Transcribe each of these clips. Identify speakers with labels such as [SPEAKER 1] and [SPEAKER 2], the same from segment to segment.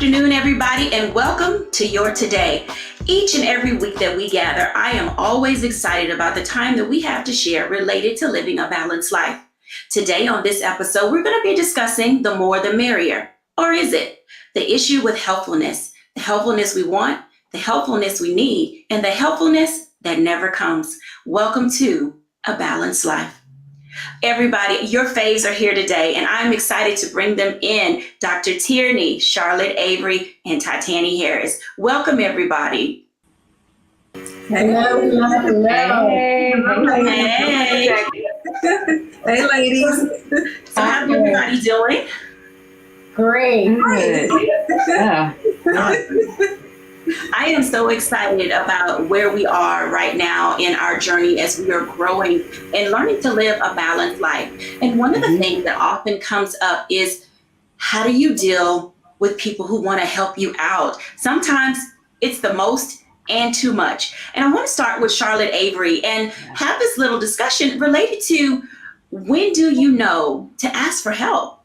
[SPEAKER 1] afternoon, everybody, and welcome to Your Today. Each and every week that we gather, I am always excited about the time that we have to share related to living a balanced life. Today on this episode, we're going to be discussing the more the merrier. Or is it? The issue with helpfulness. The helpfulness we want, the helpfulness we need, and the helpfulness that never comes. Welcome to A Balanced Life. Everybody, your faves are here today, and I'm excited to bring them in. Dr. Tierney, Charlotte Avery, and Titani Harris. Welcome, everybody.
[SPEAKER 2] Hello.
[SPEAKER 1] Hey.
[SPEAKER 2] Hey, ladies.
[SPEAKER 1] So how's everybody doing?
[SPEAKER 2] Great.
[SPEAKER 3] Yeah.
[SPEAKER 1] I am so excited about where we are right now in our journey as we are growing and learning to live a balanced life. And one of the things that often comes up is, how do you deal with people who want to help you out? Sometimes it's the most and too much. And I want to start with Charlotte Avery and have this little discussion related to, when do you know to ask for help?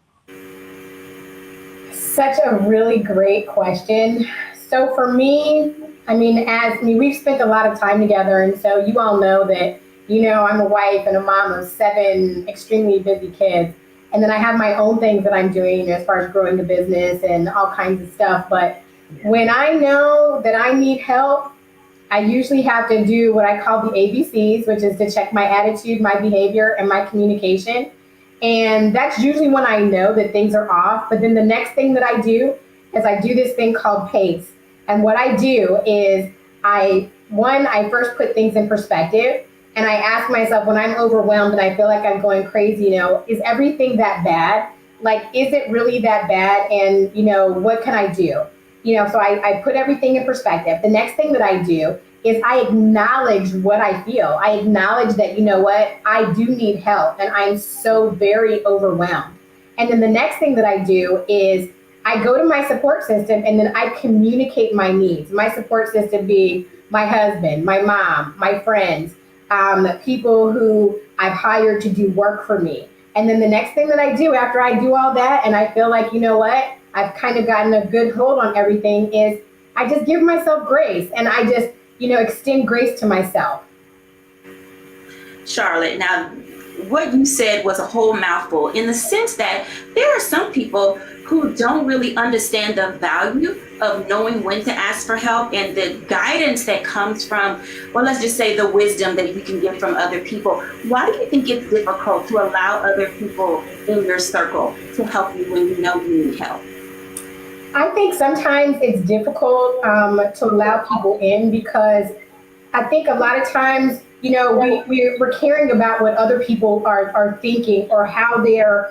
[SPEAKER 2] Such a really great question. So for me, we've spent a lot of time together, and so you all know that, I'm a wife and a mom of 7 extremely busy kids. And then I have my own things that I'm doing as far as growing the business and all kinds of stuff. But when I know that I need help, I usually have to do what I call the ABCs, which is to check my attitude, my behavior, and my communication. And that's usually when I know that things are off. But then the next thing that I do is I do this thing called PACE. And what I do is I first put things in perspective, and I ask myself, when I'm overwhelmed and I feel like I'm going crazy, is everything that bad? Like, is it really that bad? And, what can I do? So I put everything in perspective. The next thing that I do is I acknowledge what I feel. I acknowledge that, I do need help, and I'm so very overwhelmed. And then the next thing that I do is I go to my support system, and then I communicate my needs. My support system being my husband, my mom, my friends, people who I've hired to do work for me. And then the next thing that I do after I do all that, and I feel like, I've kind of gotten a good hold on everything, is I just give myself grace, and I just, extend grace to myself.
[SPEAKER 1] Charlotte, now what you said was a whole mouthful, in the sense that there are some people who don't really understand the value of knowing when to ask for help and the guidance that comes from, well, let's just say the wisdom that you can get from other people. Why do you think it's difficult to allow other people in your circle to help you when you know you need help?
[SPEAKER 2] I think sometimes it's difficult to allow people in, because I think a lot of times, we're caring about what other people are thinking, or how they're,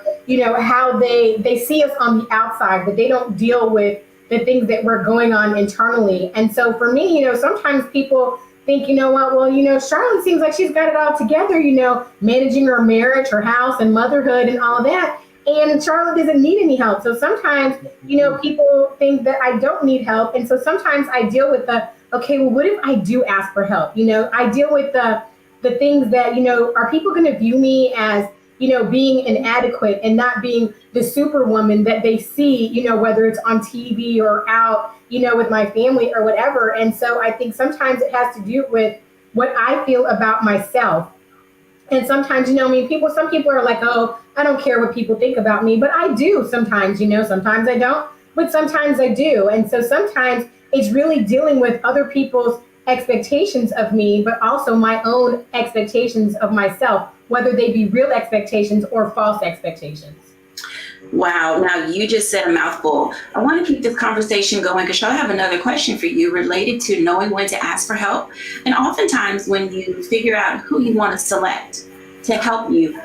[SPEAKER 2] how they see us on the outside, but they don't deal with the things that we're going on internally. And so for me, sometimes people think, Charlotte seems like she's got it all together, managing her marriage, her house, and motherhood and all that. And Charlotte doesn't need any help. So sometimes, people think that I don't need help. And so sometimes I deal with okay, well, what if I do ask for help? I deal with the things that, are people going to view me as, being inadequate and not being the superwoman that they see, whether it's on TV or out, with my family or whatever. And so I think sometimes it has to do with what I feel about myself. And sometimes, some people are like, oh, I don't care what people think about me, but I do sometimes, sometimes I don't, but sometimes I do. And so sometimes it's really dealing with other people's expectations of me, but also my own expectations of myself, whether they be real expectations or false expectations.
[SPEAKER 1] Wow. Now you just said a mouthful. I want to keep this conversation going, because I have another question for you related to knowing when to ask for help. And oftentimes when you figure out who you want to select to help you,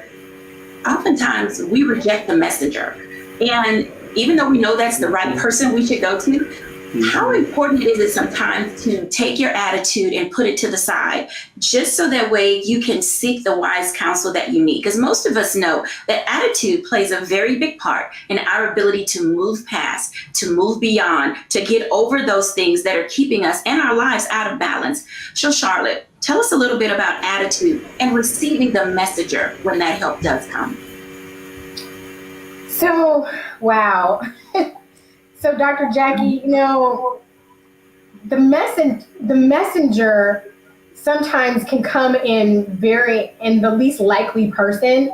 [SPEAKER 1] oftentimes we reject the messenger. And even though we know that's the right person we should go to, how important is it sometimes to take your attitude and put it to the side, just so that way you can seek the wise counsel that you need? Because most of us know that attitude plays a very big part in our ability to move past, to move beyond, to get over those things that are keeping us and our lives out of balance. So Charlotte, tell us a little bit about attitude and receiving the messenger when that help does come.
[SPEAKER 2] So, wow. So, Dr. Jacquie, the messenger sometimes can come in the least likely person.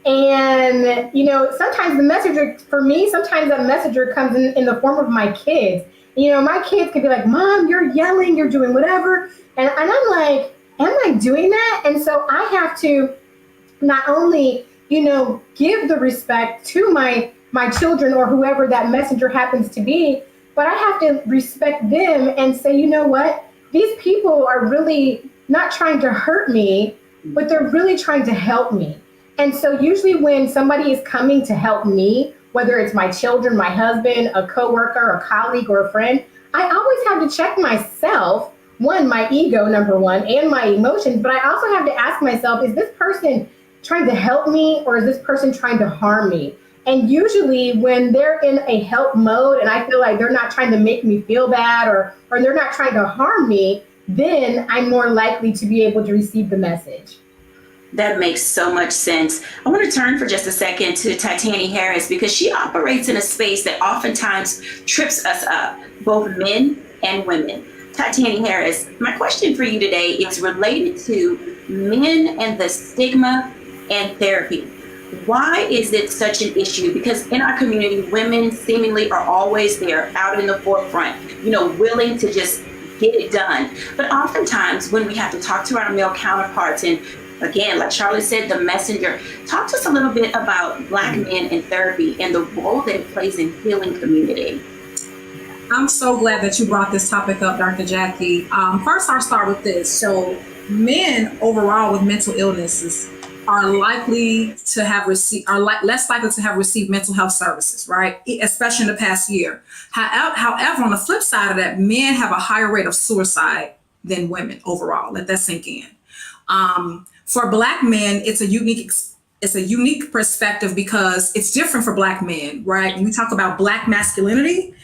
[SPEAKER 2] And, sometimes sometimes that messenger comes in the form of my kids. My kids can be like, Mom, you're yelling, you're doing whatever. And I'm like, am I doing that? And so I have to not only, give the respect to my children or whoever that messenger happens to be, but I have to respect them and say, you know what? These people are really not trying to hurt me, but they're really trying to help me. And so usually when somebody is coming to help me, whether it's my children, my husband, a coworker, a colleague, or a friend, I always have to check myself, one, my ego, number one, and my emotions, but I also have to ask myself, is this person trying to help me or is this person trying to harm me? And usually when they're in a help mode and I feel like they're not trying to make me feel bad or they're not trying to harm me, then I'm more likely to be able to receive the message.
[SPEAKER 1] That makes so much sense. I want to turn for just a second to Titani Harris because she operates in a space that oftentimes trips us up, both men and women. Titani Harris, my question for you today is related to men and the stigma and therapy. Why is it such an issue? Because in our community, women seemingly are always there, out in the forefront, willing to just get it done. But oftentimes when we have to talk to our male counterparts, and again, like Charlotte said, the messenger, talk to us a little bit about Black men in therapy and the role that it plays in healing community.
[SPEAKER 4] I'm so glad that you brought this topic up, Dr. Jacquie. First, I'll start with this. So men overall with mental illnesses are less likely to have received mental health services, right? Especially in the past year. However, on the flip side of that, men have a higher rate of suicide than women overall. Let that sink in. For Black men, it's a unique perspective because it's different for Black men, right? When we talk about Black masculinity,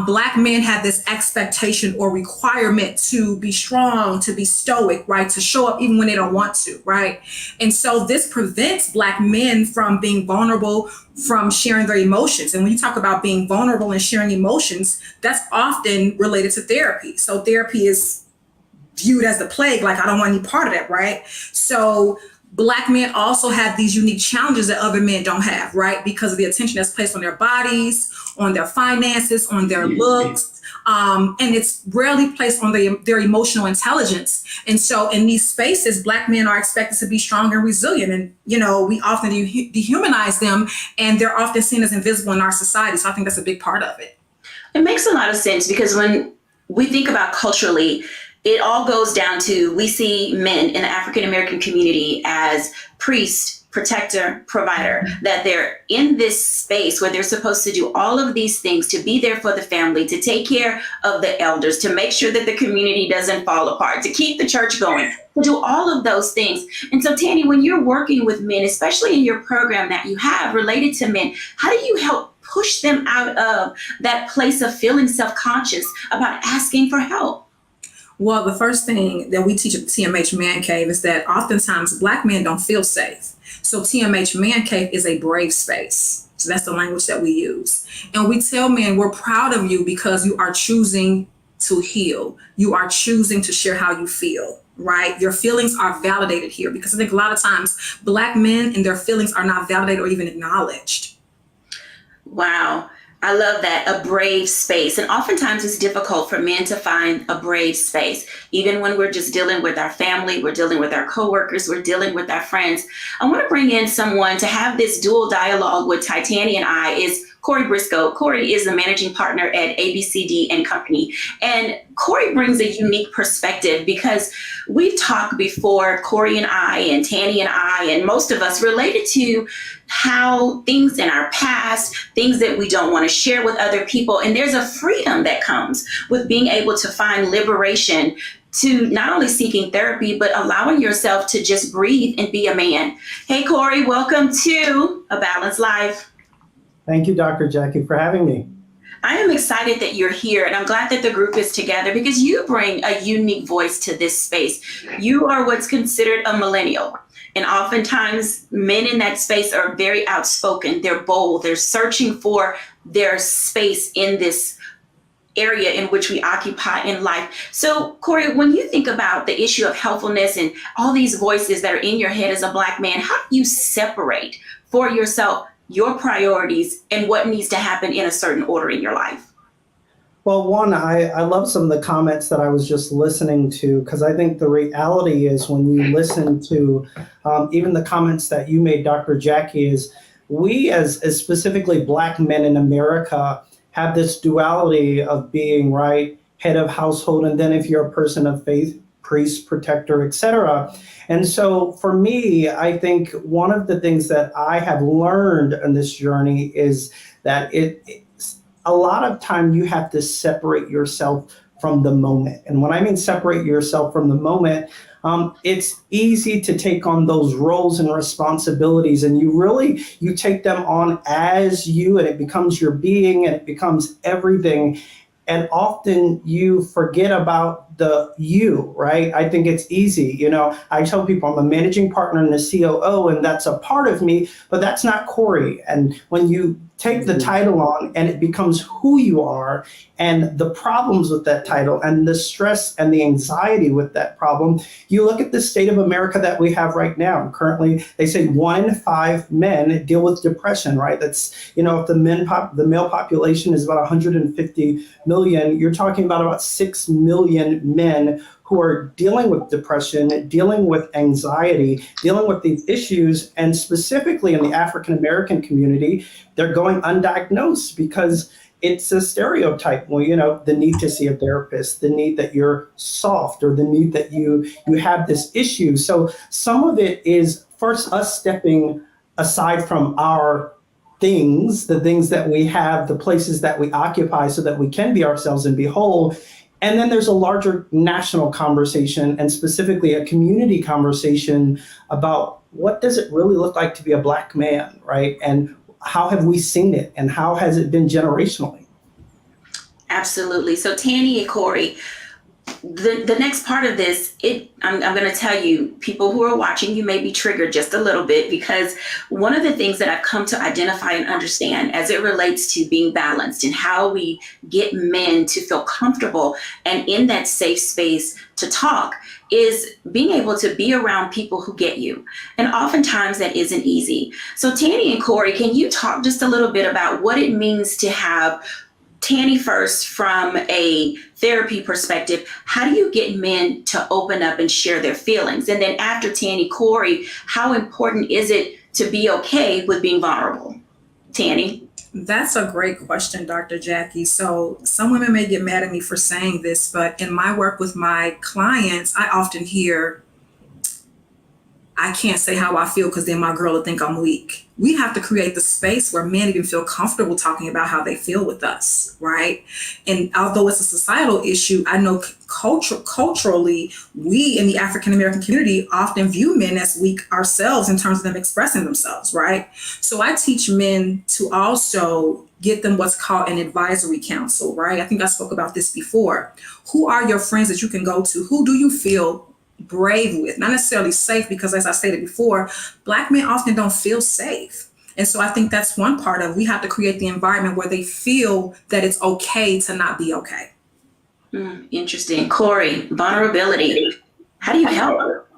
[SPEAKER 4] Black men have this expectation or requirement to be strong, to be stoic, right? To show up even when they don't want to, right? And so this prevents Black men from being vulnerable, from sharing their emotions. And when you talk about being vulnerable and sharing emotions, that's often related to therapy. So therapy is viewed as the plague, like I don't want any part of that, right? So Black men also have these unique challenges that other men don't have, right? Because of the attention that's placed on their bodies, on their finances, on their looks, and it's rarely placed on their emotional intelligence. And so in these spaces, Black men are expected to be strong and resilient. And, we often dehumanize them and they're often seen as invisible in our society. So I think that's a big part of it.
[SPEAKER 1] It makes a lot of sense because when we think about culturally, it all goes down to, we see men in the African American community as priest, protector, provider, that they're in this space where they're supposed to do all of these things, to be there for the family, to take care of the elders, to make sure that the community doesn't fall apart, to keep the church going, to do all of those things. And so, Tani, when you're working with men, especially in your program that you have related to men, how do you help push them out of that place of feeling self-conscious about asking for help?
[SPEAKER 4] Well, the first thing that we teach at the TMH Man Cave is that oftentimes Black men don't feel safe. So TMH Man Cave is a brave space. So that's the language that we use. And we tell men, we're proud of you because you are choosing to heal. You are choosing to share how you feel, right? Your feelings are validated here because I think a lot of times Black men and their feelings are not validated or even acknowledged.
[SPEAKER 1] Wow. I love that, a brave space. And oftentimes it's difficult for men to find a brave space. Even when we're just dealing with our family, we're dealing with our coworkers, we're dealing with our friends. I want to bring in someone to have this dual dialogue with Titani and I is Corey Briscoe. Corey is the managing partner at ABCD and Company. And Corey brings a unique perspective because we've talked before, Corey and I and Tani and I and most of us related to how things in our past, things that we don't want to share with other people. And there's a freedom that comes with being able to find liberation to not only seeking therapy, but allowing yourself to just breathe and be a man. Hey, Corey, welcome to A Balanced Life.
[SPEAKER 5] Thank you, Dr. Jacquie, for having me.
[SPEAKER 1] I am excited that you're here, and I'm glad that the group is together because you bring a unique voice to this space. You are what's considered a millennial. And oftentimes men in that space are very outspoken. They're bold. They're searching for their space in this area in which we occupy in life. So, Corey, when you think about the issue of helpfulness and all these voices that are in your head as a Black man, how do you separate for yourself your priorities and what needs to happen in a certain order in your life?
[SPEAKER 5] Well, one, I love some of the comments that I was just listening to, because I think the reality is when you listen to even the comments that you made, Dr. Jacquie, is we as specifically Black men in America have this duality of being, right, head of household, and then if you're a person of faith, priest, protector, etc. And so for me, I think one of the things that I have learned in this journey is that a lot of time you have to separate yourself from the moment. And when I mean separate yourself from the moment, it's easy to take on those roles and responsibilities, and you take them on as you, and it becomes your being, and it becomes everything. And often you forget about the you, right? I think it's easy. I tell people I'm a managing partner and a COO, and that's a part of me, but that's not Corey. And when you take the title on and it becomes who you are, and the problems with that title and the stress and the anxiety with that problem, you look at the state of America that we have right now. Currently, they say 1 in 5 men deal with depression, right? That's, if the male population is about 150 million, you're talking about 6 million men who are dealing with depression, dealing with anxiety, dealing with these issues. And specifically in the African American community, they're going undiagnosed because it's a stereotype. Well, the need to see a therapist, the need that you're soft, or the need that you have this issue. So some of it is first us stepping aside from our things, the things that we have, the places that we occupy, so that we can be ourselves and be whole. And then there's a larger national conversation, and specifically a community conversation about what does it really look like to be a Black man, right? And how have we seen it, and how has it been generationally?
[SPEAKER 1] Absolutely. So Tani and Corey, the next part of this, I'm going to tell you, people who are watching, you may be triggered just a little bit, because one of the things that I've come to identify and understand as it relates to being balanced and how we get men to feel comfortable and in that safe space to talk is being able to be around people who get you. And oftentimes that isn't easy. So Tani and Corey, can you talk just a little bit about what it means to have Tani first from a therapy perspective? How do you get men to open up and share their feelings? And then after Tani, Corey, how important is it to be okay with being vulnerable? Tani?
[SPEAKER 4] That's a great question, Dr. Jacquie. So some women may get mad at me for saying this, but in my work with my clients, I often hear, I can't say how I feel because then my girl will think I'm weak. We have to create the space where men even feel comfortable talking about how they feel with us, right? And although it's a societal issue, I know culturally, we in the African American community often view men as weak ourselves in terms of them expressing themselves, right? So I teach men to also get them what's called an advisory council, right? I think I spoke about this before. Who are your friends that you can go to? Who do you feel brave with? Not necessarily safe, because as I stated before, Black men often don't feel safe. And so I think that's one part of, we have to create the environment where they feel that it's okay to not be okay.
[SPEAKER 1] Interesting. Corey, vulnerability. How do you help?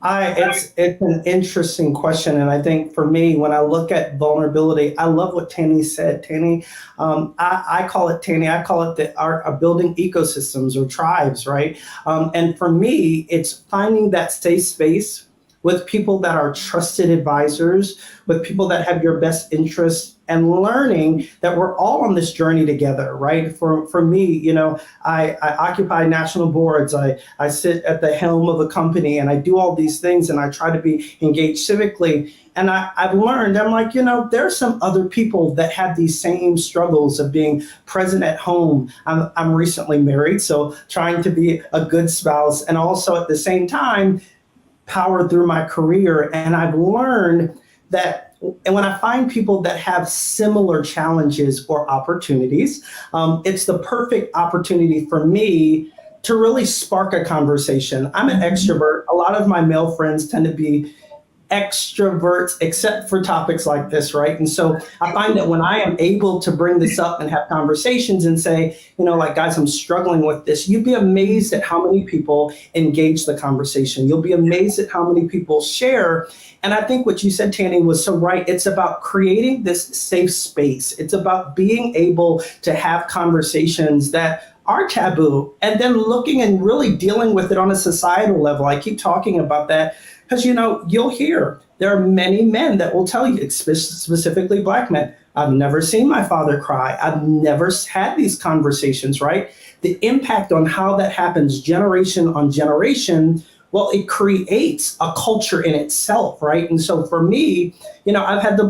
[SPEAKER 5] It's an interesting question. And I think for me, when I look at vulnerability, I love what Tani said. Tani, I call it the art of building ecosystems or tribes, right? And for me, it's finding that safe space with people that are trusted advisors, with people that have your best interests, and learning that we're all on this journey together, right? For me, I occupy national boards, I sit at the helm of a company, and I do all these things, and I try to be engaged civically. And I've learned, I'm like, there are some other people that have these same struggles of being present at home. I'm recently married, so trying to be a good spouse, and also at the same time, power through my career. And I've learned that, and when I find people that have similar challenges or opportunities, it's the perfect opportunity for me to really spark a conversation. I'm an extrovert. A lot of my male friends tend to be extroverts, except for topics like this, right? And so I find that when I am able to bring this up and have conversations and say, like, guys, I'm struggling with this, you'd be amazed at how many people engage the conversation. You'll be amazed at how many people share. And I think what you said, Tani, was so right. It's about creating this safe space. It's about being able to have conversations that are taboo and then looking and really dealing with it on a societal level. I keep talking about that because, you'll hear there are many men that will tell you, specifically Black men, I've never seen my father cry. I've never had these conversations, right? The impact on how that happens generation on generation, well, it creates a culture in itself, right? And so for me, I've had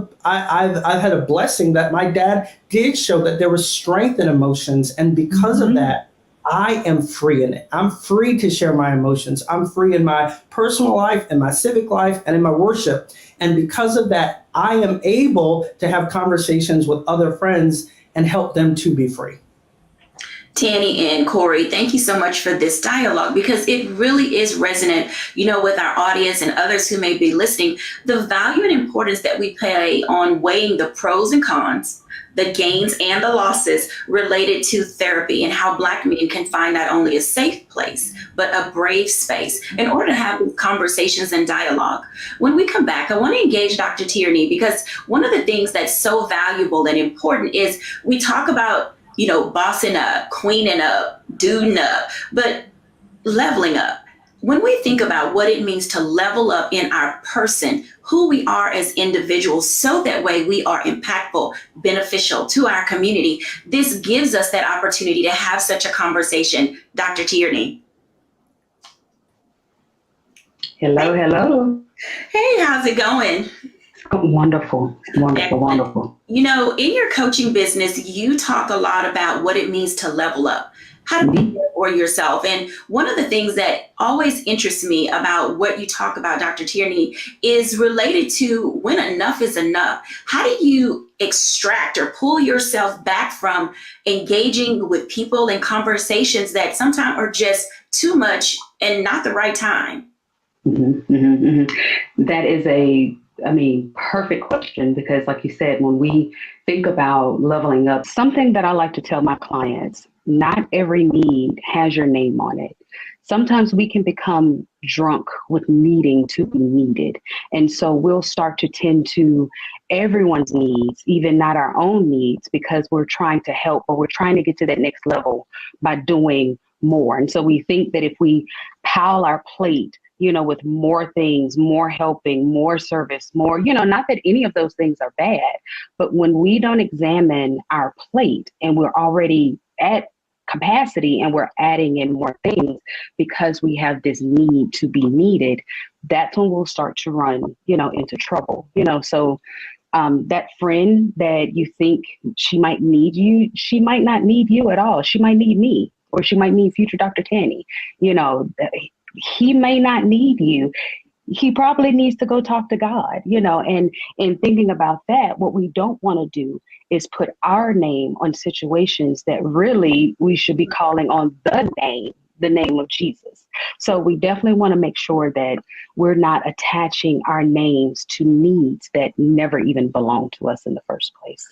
[SPEAKER 5] a blessing that my dad did show that there was strength in emotions. And because of that, I am free in it. I'm free to share my emotions. I'm free in my personal life, in my civic life, and in my worship. And because of that, I am able to have conversations with other friends and help them to be free.
[SPEAKER 1] Tani and Corey, thank you so much for this dialogue, because it really is resonant, with our audience and others who may be listening. The value and importance that we play on weighing the pros and cons, the gains and the losses related to therapy, and how Black men can find not only a safe place, but a brave space in order to have these conversations and dialogue. When we come back, I want to engage Dr. Tierney, because one of the things that's so valuable and important is we talk about bossing up, queening up, duding up, but leveling up. When we think about what it means to level up in our person, who we are as individuals, so that way we are impactful, beneficial to our community, this gives us that opportunity to have such a conversation. Dr. Tierney.
[SPEAKER 3] Hello.
[SPEAKER 1] Hey, how's it going?
[SPEAKER 3] Wonderful.
[SPEAKER 1] In your coaching business, you talk a lot about what it means to level up, how to be there for yourself. And one of the things that always interests me about what you talk about, Dr. Tierney, is related to when enough is enough. How do you extract or pull yourself back from engaging with people in conversations that sometimes are just too much and not the right time?
[SPEAKER 3] That is perfect question, because like you said, when we think about leveling up, something that I like to tell my clients, not every need has your name on it. Sometimes we can become drunk with needing to be needed. And so we'll start to tend to everyone's needs, even not our own needs, because we're trying to help, or we're trying to get to that next level by doing more. And so we think that if we pile our plate, with more things, more helping, more service, more, not that any of those things are bad, but when we don't examine our plate and we're already at capacity and we're adding in more things because we have this need to be needed, that's when we'll start to run, into trouble, so that friend that you think she might need you, she might not need you at all. She might need me, or she might need future Dr. Tani, he may not need you. He probably needs to go talk to God, and in thinking about that, what we don't want to do is put our name on situations that really we should be calling on the name of Jesus. So we definitely want to make sure that we're not attaching our names to needs that never even belong to us in the first place.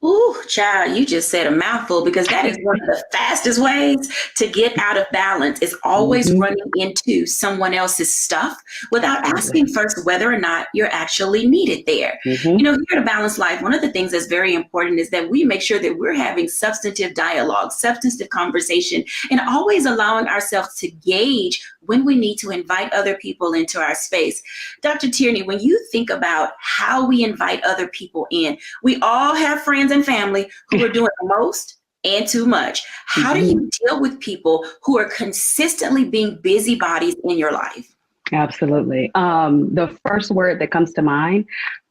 [SPEAKER 1] Ooh, child, you just said a mouthful, because that is one of the fastest ways to get out of balance, is always running into someone else's stuff without asking first whether or not you're actually needed there. Here at A Balanced Life, one of the things that's very important is that we make sure that we're having substantive dialogue, substantive conversation, and always allowing ourselves to gauge when we need to invite other people into our space. Dr. Tierney, when you think about how we invite other people in, we all have friends and family who are doing the most and too much. How do you deal with people who are consistently being busybodies in your life?
[SPEAKER 3] Absolutely. The first word that comes to mind,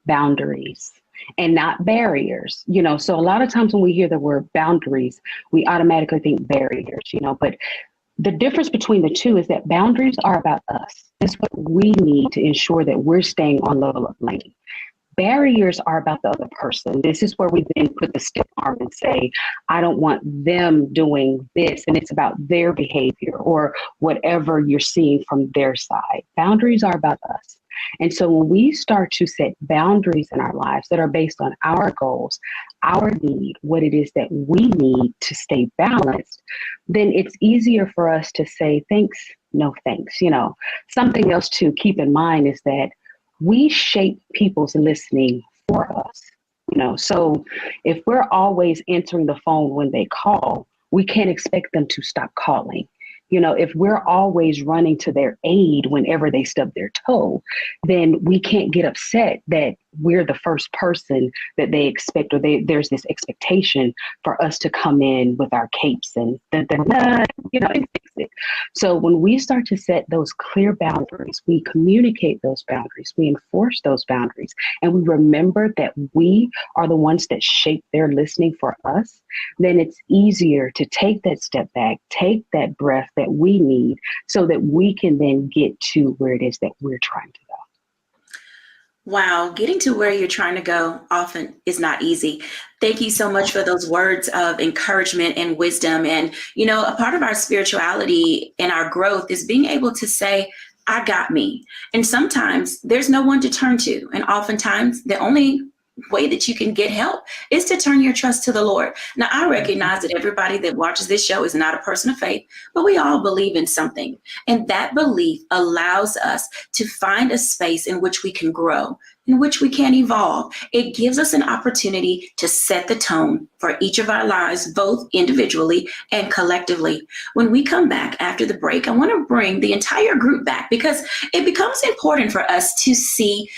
[SPEAKER 3] boundaries. And not barriers, so a lot of times when we hear the word boundaries, we automatically think barriers, but the difference between the two is that boundaries are about us. It's what we need to ensure that we're staying on level of lane. Barriers are about the other person. This is where we then put the stiff arm and say, I don't want them doing this. And it's about their behavior or whatever you're seeing from their side. Boundaries are about us. And so when we start to set boundaries in our lives that are based on our goals, our need, what it is that we need to stay balanced, then it's easier for us to say, thanks, no thanks. Something else to keep in mind is that we shape people's listening for us. So if we're always answering the phone when they call, we can't expect them to stop calling. If we're always running to their aid whenever they stub their toe, then we can't get upset that we're the first person that they expect, or there's this expectation for us to come in with our capes and and fix it. So when we start to set those clear boundaries, we communicate those boundaries, we enforce those boundaries, and we remember that we are the ones that shape their listening for us, then it's easier to take that step back, take that breath that we need so that we can then get to where it is that we're trying to go.
[SPEAKER 1] Wow, getting to where you're trying to go often is not easy. Thank you so much for those words of encouragement and wisdom. And, a part of our spirituality and our growth is being able to say, I got me. And sometimes there's no one to turn to. And oftentimes the only way that you can get help is to turn your trust to the Lord. Now, I recognize that everybody that watches this show is not a person of faith, but we all believe in something. And that belief allows us to find a space in which we can grow, in which we can evolve. It gives us an opportunity to set the tone for each of our lives, both individually and collectively. When we come back after the break, I want to bring the entire group back because it becomes important for us to see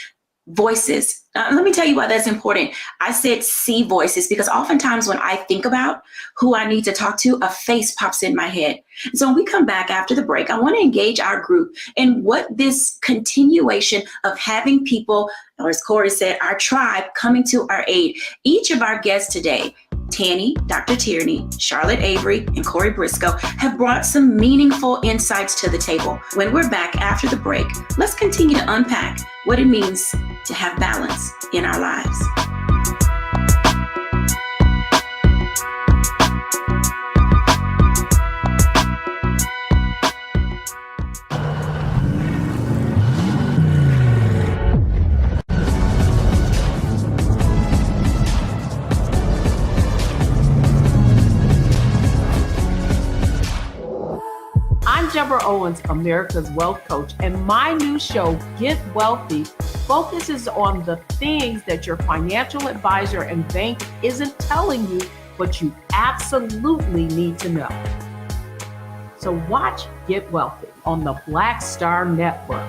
[SPEAKER 1] voices. Let me tell you why that's important. I said see voices because oftentimes when I think about who I need to talk to, a face pops in my head. And so when we come back after the break, I want to engage our group in what this continuation of having people, or as Corey said, our tribe coming to our aid. Each of our guests today, Tanny, Dr. Tierney, Charlotte Avery, and Corey Briscoe, have brought some meaningful insights to the table. When we're back after the break, let's continue to unpack what it means to have balance in our lives.
[SPEAKER 6] I'm Deborah Owens, America's Wealth Coach, and my new show, Get Wealthy, focuses on the things that your financial advisor and bank isn't telling you, but you absolutely need to know. So watch Get Wealthy on the Black Star Network.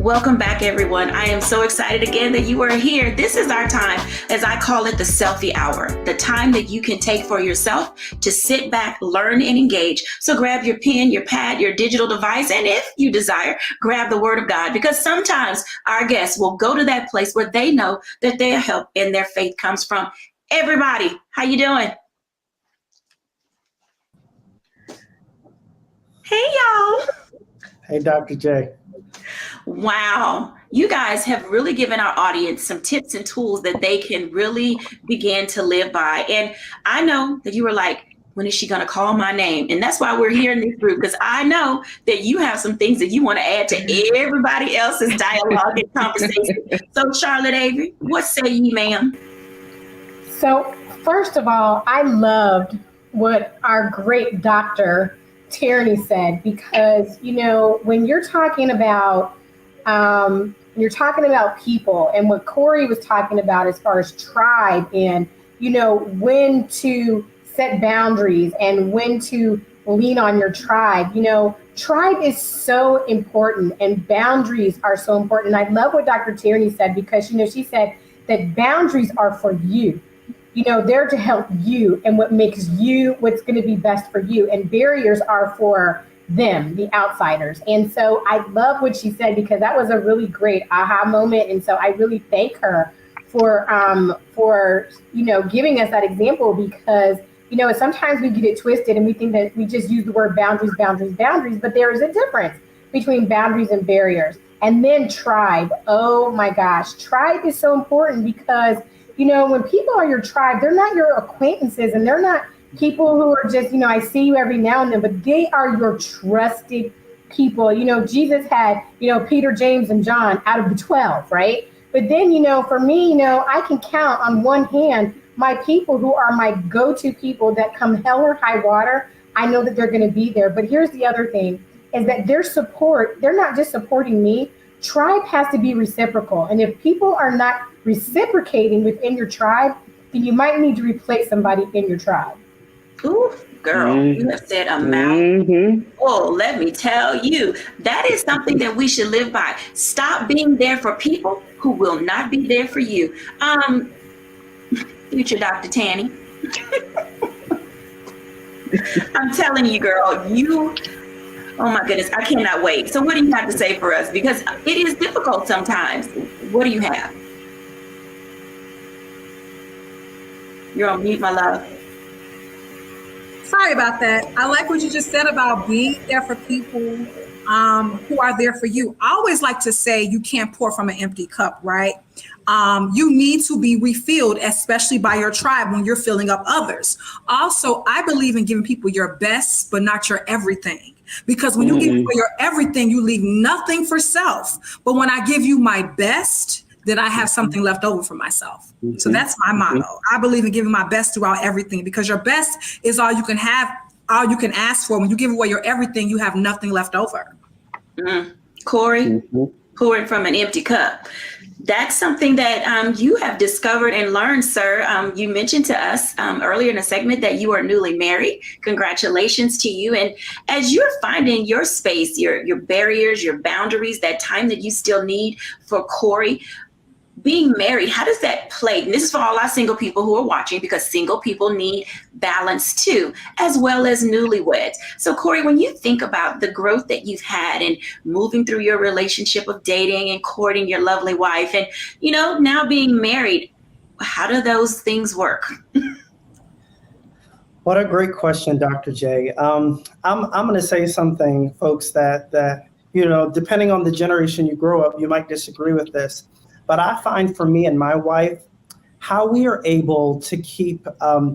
[SPEAKER 1] Welcome back, everyone. I am so excited again that you are here. This is our time, as I call it, the selfie hour, the time that you can take for yourself to sit back, learn, and engage. So grab your pen, your pad, your digital device, and if you desire, grab the Word of God, because sometimes our guests will go to that place where they know that their help and their faith comes from. Everybody, how you doing? Hey, y'all.
[SPEAKER 5] Hey, Dr. J.
[SPEAKER 1] Wow. You guys have really given our audience some tips and tools that they can really begin to live by. And I know that you were like, when is she going to call my name? And that's why we're here in this group, because I know that you have some things that you want to add to everybody else's dialogue and conversation. So, Charlotte Avery, what say ye, ma'am?
[SPEAKER 2] So, first of all, I loved what our great Dr. Tierney said, because, you know, when you're talking about people, and what Corey was talking about as far as tribe, and, you know, when to set boundaries and when to lean on your tribe. You know, tribe is so important and boundaries are so important. And I love what Dr. Tierney said, because, you know, she said that boundaries are for you. You know, they're to help you and what makes you, what's going to be best for you. And barriers are for them, the outsiders. And so I love what she said, because that was a really great aha moment. And so I really thank her for you know, giving us that example, because, you know, sometimes we get it twisted and we think that we just use the word boundaries, but there is a difference between boundaries and barriers. And then tribe. Oh my gosh, tribe is so important, because, you know, when people are your tribe, they're not your acquaintances, and they're not people who are just, you know, I see you every now and then, but they are your trusted people. You know, Jesus had, you know, Peter, James, and John out of the 12, right? But then, you know, for me, you know, I can count on one hand my people who are my go-to people that come hell or high water. I know that they're going to be there. But here's the other thing, is that their support, they're not just supporting me. Tribe has to be reciprocal. And if people are not reciprocating within your tribe, then you might need to replace somebody in your tribe.
[SPEAKER 1] Ooh, girl, you have said a mouthful. Oh, let me tell you, that is something that we should live by. Stop being there for people who will not be there for you. Future Dr. Tanny. I'm telling you, girl, oh my goodness, I cannot wait. So what do you have to say for us? Because it is difficult sometimes. What do you have? You're on mute, my love.
[SPEAKER 4] Sorry about that. I like what you just said about being there for people who are there for you. I always like to say you can't pour from an empty cup, right? You need to be refilled, especially by your tribe when you're filling up others. Also, I believe in giving people your best, but not your everything. Because when you give people your everything, you leave nothing for self. But when I give you my best, then I have something left over for myself. So that's my motto. I believe in giving my best throughout everything, because your best is all you can have, all you can ask for. When you give away your everything, you have nothing left over.
[SPEAKER 1] Corey, pouring from an empty cup. That's something that you have discovered and learned, sir. You mentioned to us earlier in the segment that you are newly married. Congratulations to you. And as you're finding your space, your barriers, your boundaries, that time that you still need for Corey, being married, how does that play? And this is for all our single people who are watching, because single people need balance too, as well as newlyweds. So Corey, when you think about the growth that you've had and moving through your relationship of dating and courting your lovely wife, and, you know, now being married, how do those things work?
[SPEAKER 5] What a great question, Dr. J. I'm going to say something, folks, that, you know, depending on the generation you grow up, you might disagree with this. But I find for me and my wife, how we are able to keep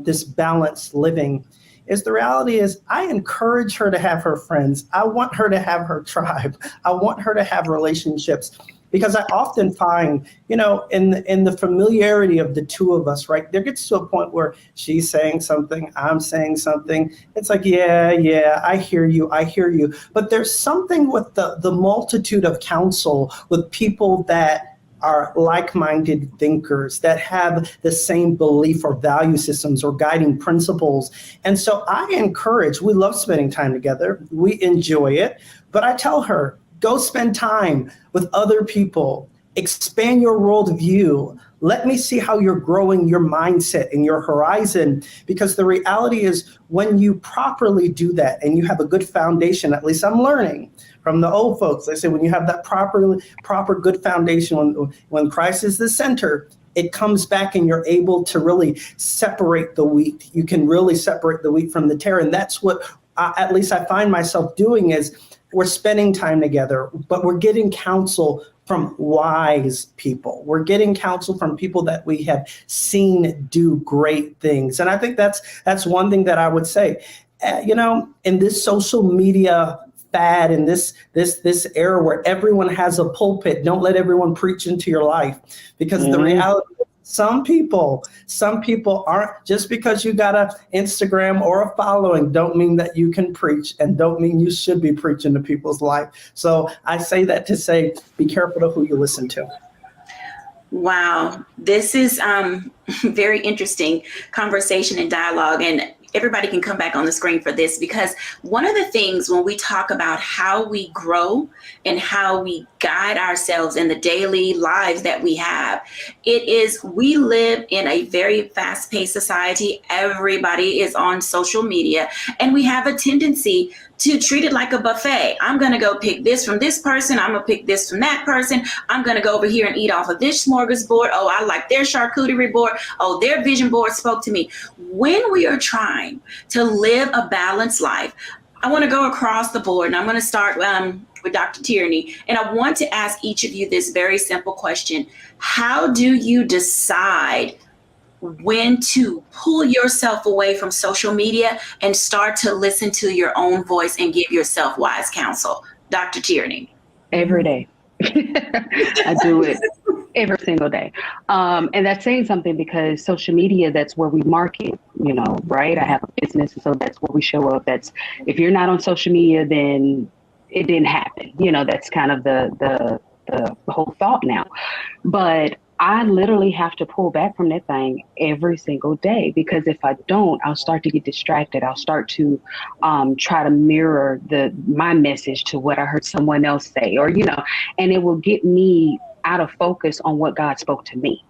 [SPEAKER 5] this balanced living is, the reality is, I encourage her to have her friends. I want her to have her tribe. I want her to have relationships, because I often find, you know, in the familiarity of the two of us, right, there gets to a point where she's saying something, I'm saying something. It's like, yeah, I hear you. But there's something with the multitude of counsel with people that are like-minded thinkers, that have the same belief or value systems or guiding principles. And so I encourage, we love spending time together. We enjoy it. But I tell her, go spend time with other people. Expand your worldview. Let me see how you're growing your mindset and your horizon. Because the reality is, when you properly do that and you have a good foundation, at least I'm learning from the old folks, they say when you have that proper good foundation, when Christ is the center, it comes back and you're able to really separate the wheat. You can really separate the wheat from the tare. And that's what at least I find myself doing, is we're spending time together, but we're getting counsel from wise people. We're getting counsel from people that we have seen do great things. And I think that's one thing that I would say. In this social media fad, in this era where everyone has a pulpit, don't let everyone preach into your life, because the reality, some people aren't, just because you got an Instagram or a following don't mean that you can preach, and don't mean you should be preaching to people's life. So I say that to say, be careful of who you listen to.
[SPEAKER 1] Wow, this is very interesting conversation and dialogue, and everybody can come back on the screen for this, because one of the things when we talk about how we grow and how we guide ourselves in the daily lives that we have, it is, we live in a very fast-paced society. Everybody is on social media, and we have a tendency to treat it like a buffet. I'm going to go pick this from this person. I'm going to pick this from that person. I'm going to go over here and eat off of this smorgasbord. Oh, I like their charcuterie board. Oh, their vision board spoke to me. When we are trying to live a balanced life, I want to go across the board, and I'm going to start with Dr. Tierney. And I want to ask each of you this very simple question. How do you decide when to pull yourself away from social media and start to listen to your own voice and give yourself wise counsel? Dr. Tierney.
[SPEAKER 3] Every day. I do it every single day. And that's saying something, because social media, that's where we market, right? I have a business, so that's where we show up. That's, if you're not on social media, then it didn't happen. That's kind of the whole thought now. But I literally have to pull back from that thing every single day, because if I don't, I'll start to get distracted. I'll start to try to mirror my message to what I heard someone else say, or, and it will get me out of focus on what God spoke to me,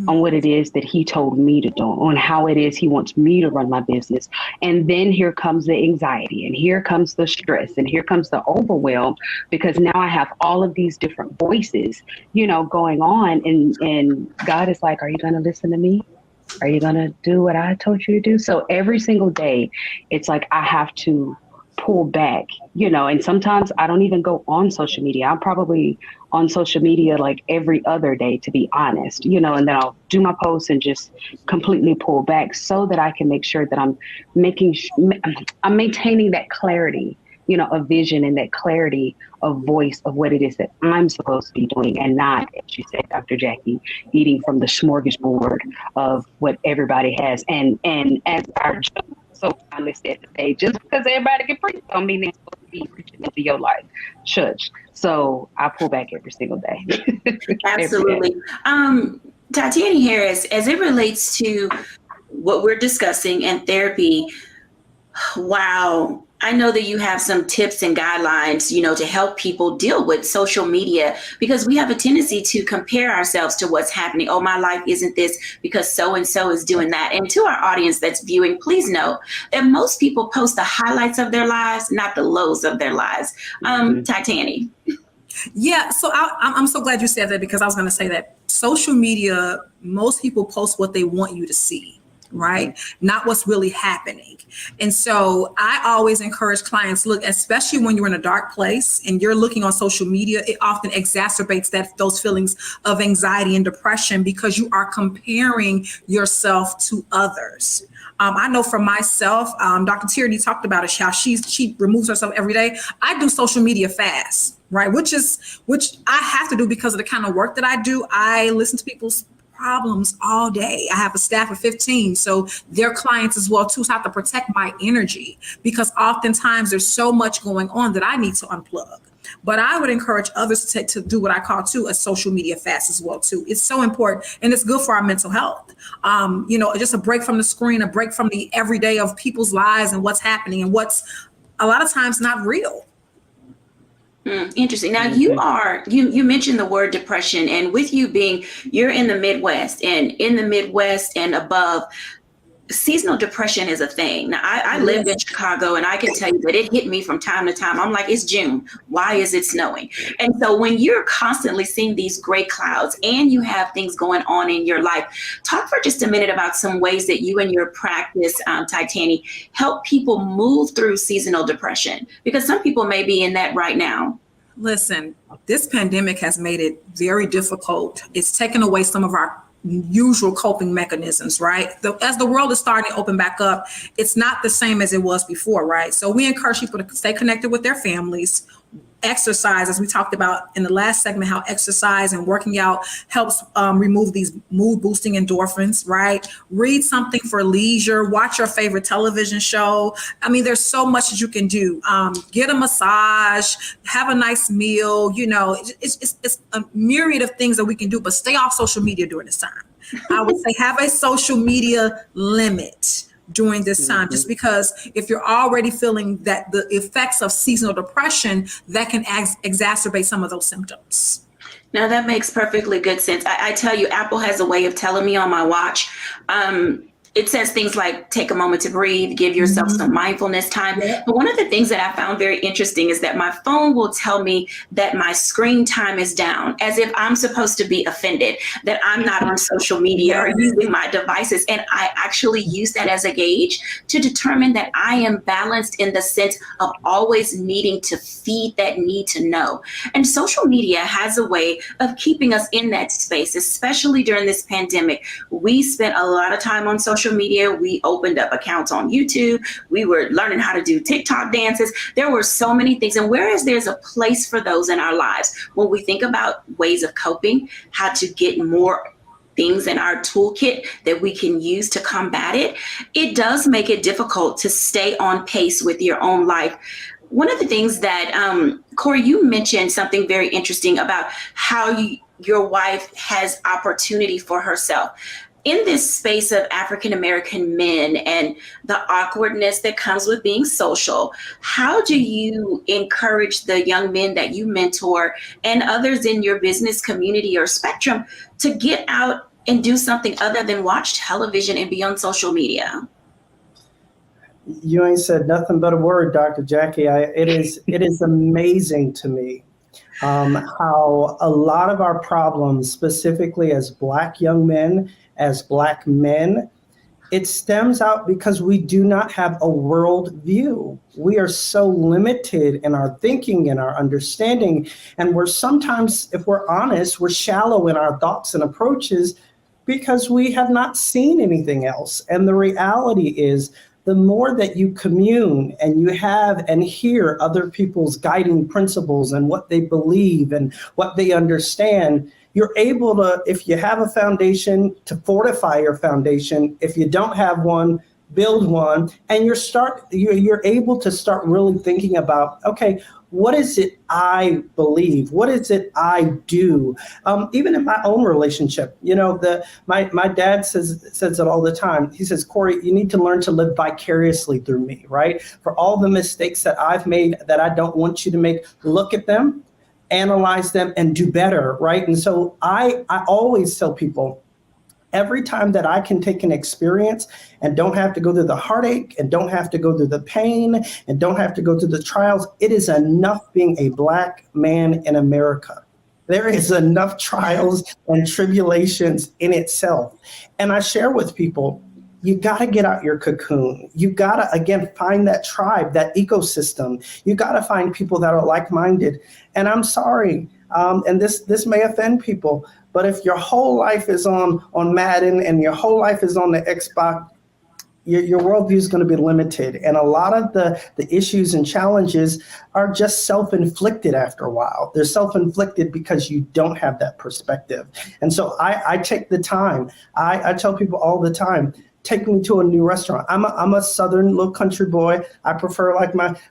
[SPEAKER 3] on what it is that he told me to do, on how it is he wants me to run my business. And then here comes the anxiety, and here comes the stress, and here comes the overwhelm, because now I have all of these different voices, going on. And God is like, are you going to listen to me? Are you going to do what I told you to do? So every single day, it's like I have to pull back, and sometimes I don't even go on social media. I'm probably on social media like every other day, to be honest, and then I'll do my posts and just completely pull back, so that I can make sure that I'm maintaining that clarity, of vision, and that clarity of voice of what it is that I'm supposed to be doing, and not, as you said, Dr. Jacquie, eating from the smorgasbord of what everybody has. And as our so finally said today, just because everybody can preach don't mean they're supposed to be preaching into your life, church. So I pull back every single day.
[SPEAKER 1] Absolutely. Titani Harris, as it relates to what we're discussing in therapy, wow, I know that you have some tips and guidelines, to help people deal with social media, because we have a tendency to compare ourselves to what's happening. Oh, my life isn't this because so-and-so is doing that. And to our audience that's viewing, please know that most people post the highlights of their lives, not the lows of their lives. Titani.
[SPEAKER 4] Yeah, so I'm so glad you said that, because I was going to say that social media, most people post what they want you to see, right? Not what's really happening. And so I always encourage clients, look, especially when you're in a dark place and you're looking on social media, it often exacerbates those feelings of anxiety and depression, because you are comparing yourself to others. I know for myself, Dr. Tierney talked about it, how she removes herself every day. I do social media fast, right? Which I have to do because of the kind of work that I do. I listen to people's problems all day. I have a staff of 15, so they're clients as well too. So I have to protect my energy, because oftentimes there's so much going on that I need to unplug. But I would encourage others to do what I call too a social media fast as well too. It's so important, and it's good for our mental health. Just a break from the screen, a break from the everyday of people's lives and what's happening and what's a lot of times not real.
[SPEAKER 1] Interesting. Now you mentioned the word depression, and with you being, you're in the Midwest, and in the Midwest and above, seasonal depression is a thing. Now, I lived in Chicago, and I can tell you that it hit me from time to time. I'm like, it's June. Why is it snowing? And so when you're constantly seeing these gray clouds and you have things going on in your life, talk for just a minute about some ways that you and your practice, Titani, help people move through seasonal depression, because some people may be in that right now.
[SPEAKER 4] Listen, this pandemic has made it very difficult. It's taken away some of our usual coping mechanisms, right? As the world is starting to open back up, it's not the same as it was before, right? So we encourage people to stay connected with their families, exercise, as we talked about in the last segment, how exercise and working out helps remove these mood boosting endorphins, right? Read something for leisure, watch your favorite television show. I mean, there's so much that you can do. Get a massage, have a nice meal, you know, it's a myriad of things that we can do, but stay off social media during this time. I would say have a social media limit during this time, just because if you're already feeling that the effects of seasonal depression, that can exacerbate some of those symptoms.
[SPEAKER 1] Now that makes perfectly good sense. I tell you, Apple has a way of telling me on my watch. It says things like, take a moment to breathe, give yourself some mindfulness time.
[SPEAKER 4] Yeah.
[SPEAKER 1] But one of the things that I found very interesting is that my phone will tell me that my screen time is down, as if I'm supposed to be offended that I'm not on social media or using my devices. And I actually use that as a gauge to determine that I am balanced in the sense of always needing to feed that need to know. And social media has a way of keeping us in that space, especially during this pandemic. We spent a lot of time on social media. We opened up accounts on YouTube. We were learning how to do TikTok dances. There were so many things. And whereas there's a place for those in our lives, when we think about ways of coping, how to get more things in our toolkit that we can use to combat it, it does make it difficult to stay on pace with your own life. One of the things that, Corey, you mentioned something very interesting about how your wife has opportunity for herself. In this space of African-American men and the awkwardness that comes with being social, how do you encourage the young men that you mentor and others in your business community or spectrum to get out and do something other than watch television and be on social media?
[SPEAKER 5] You ain't said nothing but a word, Dr. Jacquie. It is amazing to me how a lot of our problems, specifically as Black young men, as Black men, it stems out because we do not have a world view. We are so limited in our thinking and our understanding. And we're sometimes, if we're honest, we're shallow in our thoughts and approaches because we have not seen anything else. And the reality is, the more that you commune and you have and hear other people's guiding principles and what they believe and what they understand, you're able to, if you have a foundation, to fortify your foundation. If you don't have one, build one. And you're able to start really thinking about, okay, what is it I believe? What is it I do? Even in my own relationship, you know, my dad says it all the time. He says, Corey, you need to learn to live vicariously through me, right? For all the mistakes that I've made that I don't want you to make, look at them, analyze them, and do better, right? And so I always tell people, every time that I can take an experience and don't have to go through the heartache and don't have to go through the pain and don't have to go through the trials, it is enough being a Black man in America. There is enough trials and tribulations in itself. And I share with people, you got to get out your cocoon. You got to, again, find that tribe, that ecosystem. You got to find people that are like-minded. And I'm sorry, and this may offend people, but if your whole life is on Madden and your whole life is on the Xbox, your worldview is going to be limited. And a lot of the issues and challenges are just self-inflicted after a while. They're self-inflicted because you don't have that perspective. And so I take the time. I tell people all the time, take me to a new restaurant. I'm a Southern little country boy. I prefer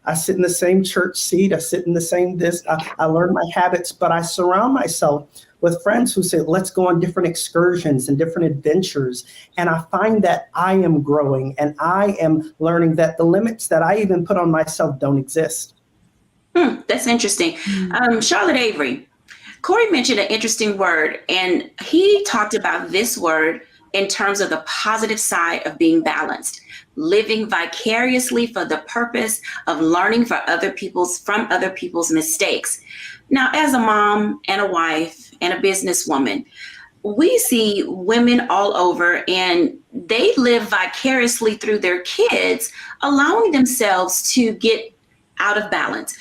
[SPEAKER 5] I sit in the same church seat. I sit in the same I learn my habits, but I surround myself with friends who say, let's go on different excursions and different adventures. And I find that I am growing and I am learning that the limits that I even put on myself don't exist.
[SPEAKER 1] That's interesting. Charlotte Avery, Corey mentioned an interesting word, and he talked about this word in terms of the positive side of being balanced, living vicariously for the purpose of learning from other people's mistakes. Now, as a mom and a wife and a businesswoman, we see women all over, and they live vicariously through their kids, allowing themselves to get out of balance.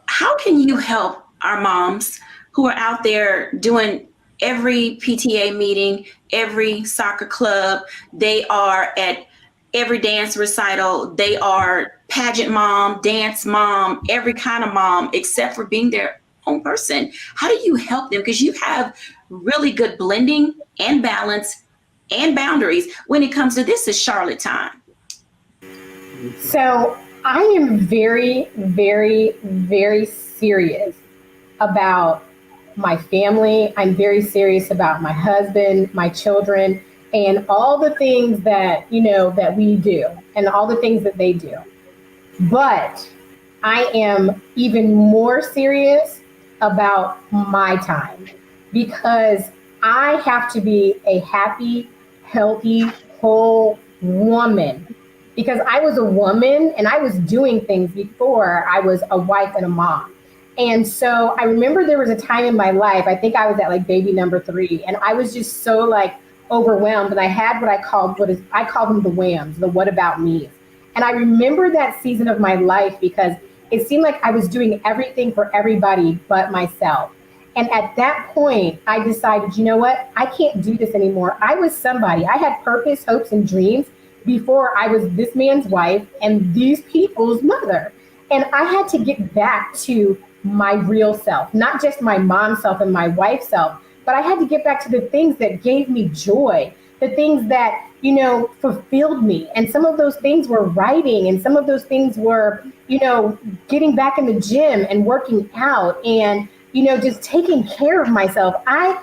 [SPEAKER 1] How can you help our moms who are out there doing every PTA meeting, every soccer club, they are at every dance recital, they are pageant mom, dance mom, every kind of mom, except for being their own person? How do you help them? Because you have really good blending and balance and boundaries when it comes to this is Charlotte time.
[SPEAKER 2] So I am very, very, very serious about my family. I'm very serious about my husband, my children, and all the things that, that we do and all the things that they do. But I am even more serious about my time, because I have to be a happy, healthy, whole woman. Because I was a woman and I was doing things before I was a wife and a mom. And so I remember there was a time in my life, I think I was at like baby number 3, and I was just so like overwhelmed. And I had what I called them the whams, the what about me's. And I remember that season of my life because it seemed like I was doing everything for everybody but myself. And at that point, I decided, you know what? I can't do this anymore. I was somebody. I had purpose, hopes, and dreams before I was this man's wife and these people's mother. And I had to get back to my real self, not just my mom self and my wife self, but I had to get back to the things that gave me joy, the things that, fulfilled me. And some of those things were writing, and some of those things were, getting back in the gym and working out and, just taking care of myself. I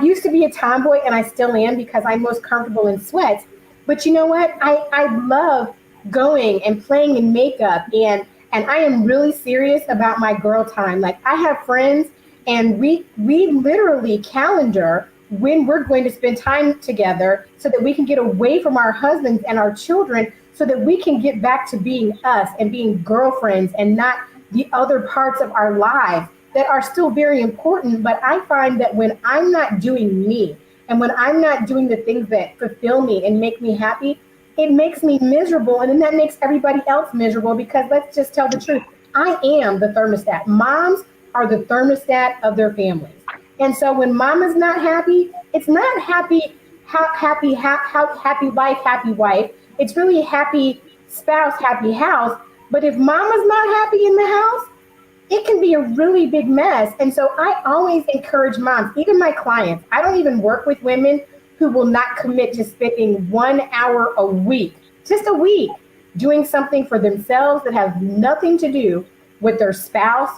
[SPEAKER 2] used to be a tomboy, and I still am because I'm most comfortable in sweats. But you know what? I love going and playing in makeup, and I am really serious about my girl time. Like, I have friends, and we literally calendar when we're going to spend time together so that we can get away from our husbands and our children so that we can get back to being us and being girlfriends and not the other parts of our lives that are still very important. But I find that when I'm not doing me and when I'm not doing the things that fulfill me and make me happy, it makes me miserable. And then that makes everybody else miserable, because let's just tell the truth. I am the thermostat. Moms are the thermostat of their families. And so when mom is not happy, it's not happy life, happy wife. It's really happy spouse, happy house. But if mom is not happy in the house, it can be a really big mess. And so I always encourage moms, even my clients. I don't even work with women who will not commit to spending 1 hour a week, just a week, doing something for themselves that has nothing to do with their spouse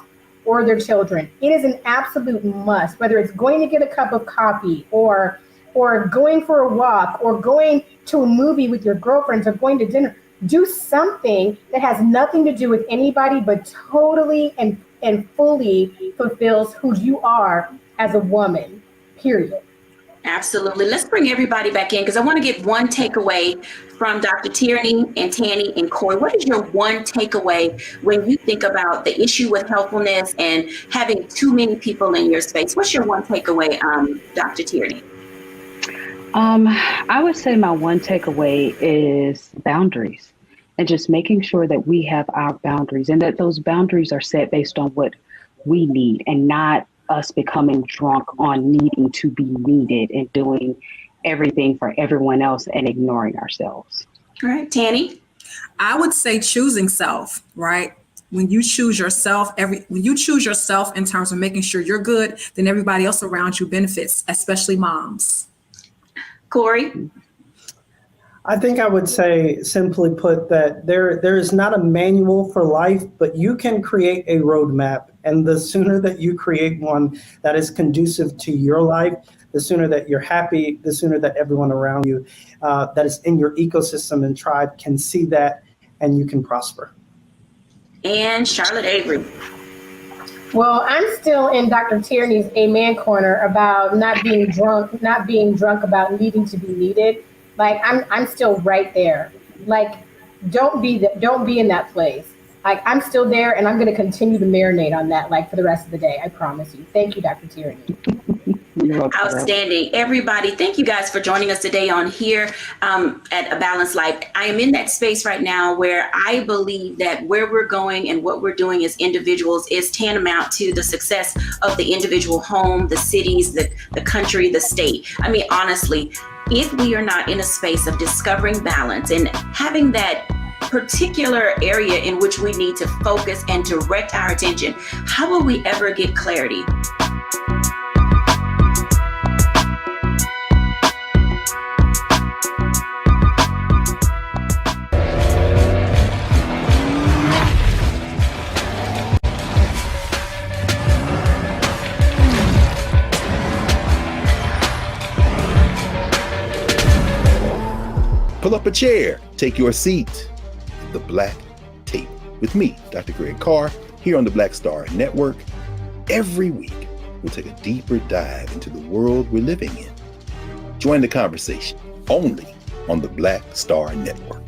[SPEAKER 2] or their children. It is an absolute must, whether it's going to get a cup of coffee or going for a walk or going to a movie with your girlfriends or going to dinner. Do something that has nothing to do with anybody, but totally and fully fulfills who you are as a woman, period.
[SPEAKER 1] Absolutely. Let's bring everybody back in, because I want to get one takeaway from Dr. Tierney and Tanny and Corey. What is your one takeaway when you think about the issue with helpfulness and having too many people in your space? What's your one takeaway, Dr. Tierney?
[SPEAKER 3] I would say my one takeaway is boundaries, and just making sure that we have our boundaries and that those boundaries are set based on what we need and not us becoming drunk on needing to be needed and doing everything for everyone else and ignoring ourselves.
[SPEAKER 1] All right, Tanny?
[SPEAKER 4] I would say choosing self, right? When you choose yourself, when you choose yourself in terms of making sure you're good, then everybody else around you benefits, especially moms.
[SPEAKER 1] Corey?
[SPEAKER 5] I think I would say, simply put, that there is not a manual for life, but you can create a roadmap. And the sooner that you create one that is conducive to your life, the sooner that you're happy, the sooner that everyone around you that is in your ecosystem and tribe can see that, and you can prosper.
[SPEAKER 1] And Charlotte Avery?
[SPEAKER 2] Well, I'm still in Dr. Tierney's Amen corner about not being drunk about needing to be needed. Like I'm still right there. Like don't be in that place. Like I'm still there and I'm going to continue to marinate on that like for the rest of the day. I promise you. Thank you, Dr. Tierney.
[SPEAKER 1] Outstanding. Everybody, thank you guys for joining us today on here at A Balanced Life. I am in that space right now where I believe that where we're going and what we're doing as individuals is tantamount to the success of the individual home, the cities, the country, the state. I mean, honestly, if we are not in a space of discovering balance and having that particular area in which we need to focus and direct our attention, how will we ever get clarity?
[SPEAKER 7] Pull up a chair, take your seat. The Black Tape with me, Dr. Greg Carr, here on the Black Star Network. Every week, we'll take a deeper dive into the world we're living in. Join the conversation only on the Black Star Network.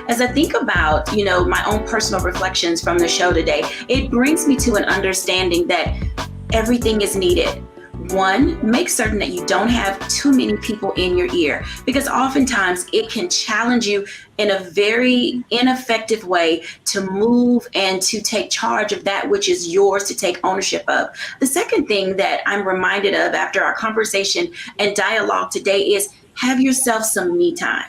[SPEAKER 1] As I think about, my own personal reflections from the show today, it brings me to an understanding that everything is needed. One, make certain that you don't have too many people in your ear, because oftentimes it can challenge you in a very ineffective way to move and to take charge of that which is yours to take ownership of. The second thing that I'm reminded of after our conversation and dialogue today is have yourself some me time.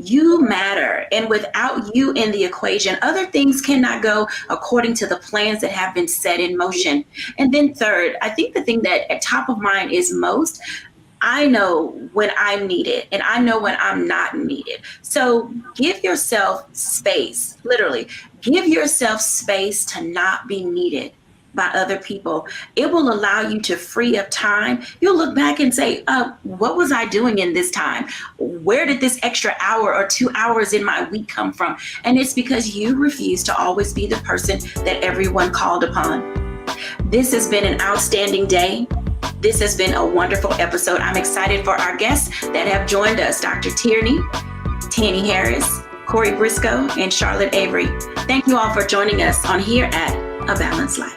[SPEAKER 1] You matter. And without you in the equation, other things cannot go according to the plans that have been set in motion. And then third, I think the thing that at top of mind is most, I know when I'm needed and I know when I'm not needed. So give yourself space, literally, give yourself space to not be needed by other people. It will allow you to free up time. You'll look back and say, what was I doing in this time? Where did this extra hour or 2 hours in my week come from? And it's because you refuse to always be the person that everyone called upon. This has been an outstanding day. This has been a wonderful episode. I'm excited for our guests that have joined us, Dr. Titani Harris, Corey Briscoe, and Charlotte Avery. Thank you all for joining us on here at A Balanced Life.